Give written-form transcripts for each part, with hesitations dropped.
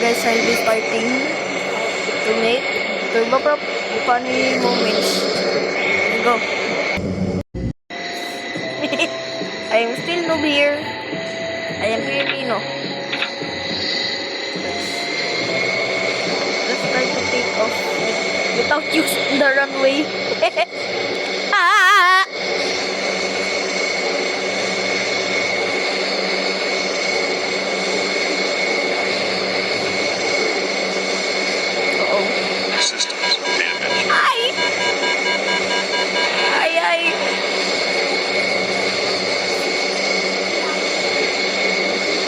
guys, I'll be starting to make turboprop funny moments. Go. I am still noob here. I am Filipino. Let's try to take off without using the runway. Ah! Systems damaged. Ay!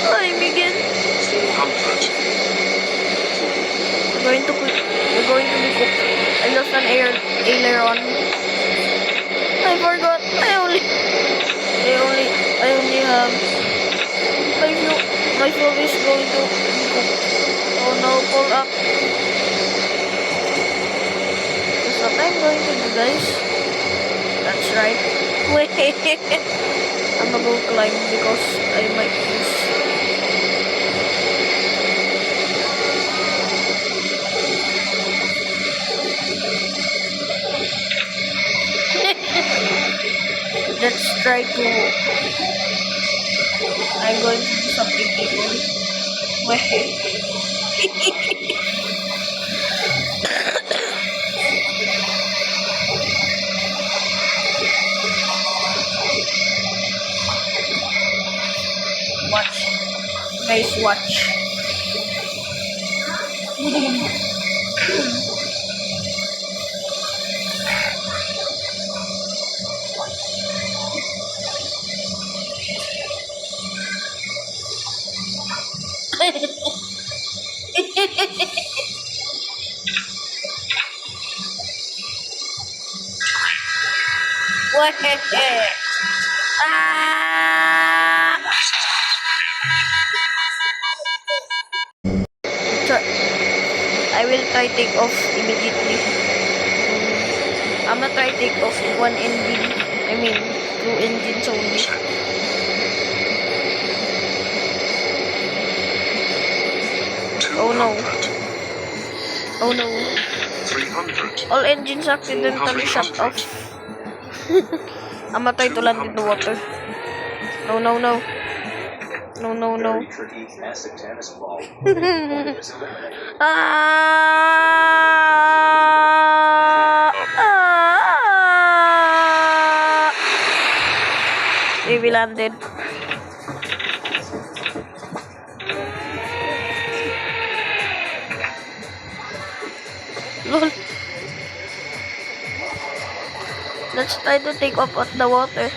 Ay, Miguel. 400. We're going to be cooked. I lost an aileron. I forgot. I only have my fuel is going to be cooked. Oh no, pull up. That's what I'm going to do, guys. That's right. Wait. I'm gonna go climb because I might lose. Let's try to. I'm going to do something evil. Wait. Watch. Guys, watch. What? Ah! I will try take off immediately. I'm gonna try take off one engine. I mean, two engines only. Oh no. Oh no. 300. All engines accidentally shut off. I'm gonna try to land in the water. No, no, no. No, no, no. We landed. Lol. Let's try to take off at the water.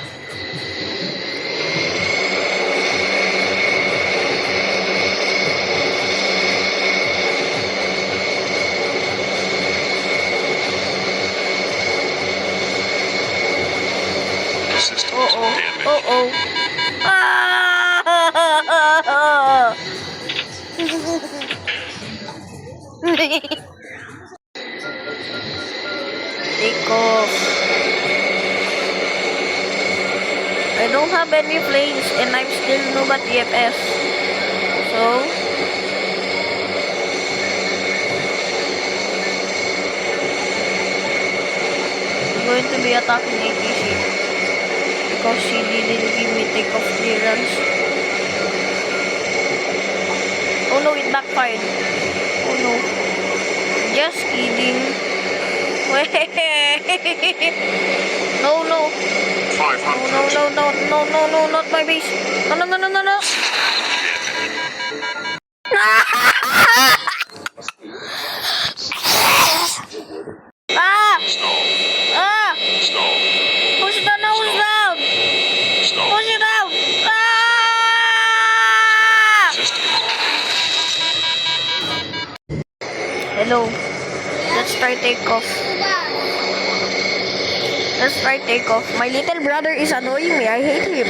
Systems damaged. Uh-oh. Ah! Take off. I don't have any planes and I'm still noob at TFS. So I'm going to be attacking ATC because she didn't give me takeoff clearance. Oh no, it backfired. Oh no. Just kidding. No, no. 500. No, not my base. No. Ah! Stall. Ah! Stall. Push it down, Stall. Push it down! Ah! Hello. Let's try takeoff. My little brother is annoying me. I hate him.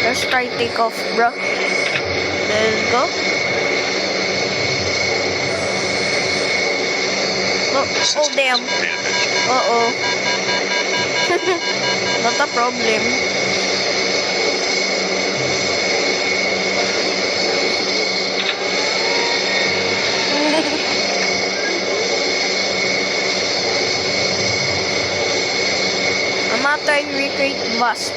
Let's try takeoff, bro. Let's go. Oh damn. Uh-oh. Not a problem. vast.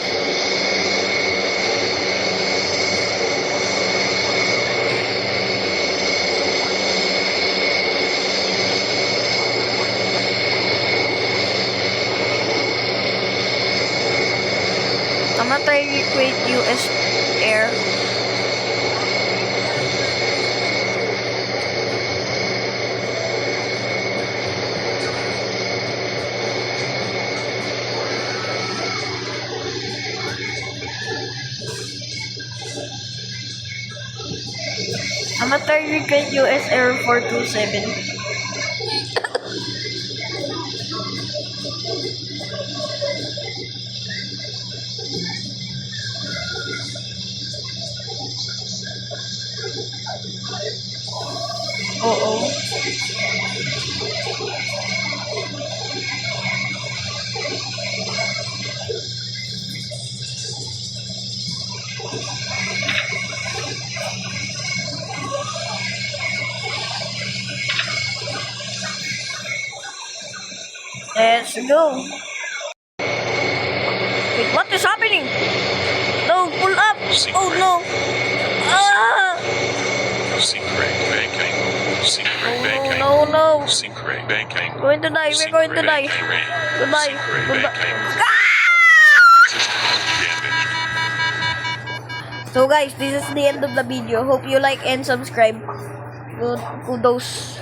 I'm gonna try recreate US Air. I'm gonna try recreate US Air 427. Oo. Let's go. Wait, what is happening? No, pull up. Oh no. Ah! Secret banking. Secret banking. No, no. Secret banking. Going to die. We're going to die. Secret Goodbye. Secret Goodbye. banking. System damaged. So guys, this is the end of the video. Hope you like and subscribe. Kudos.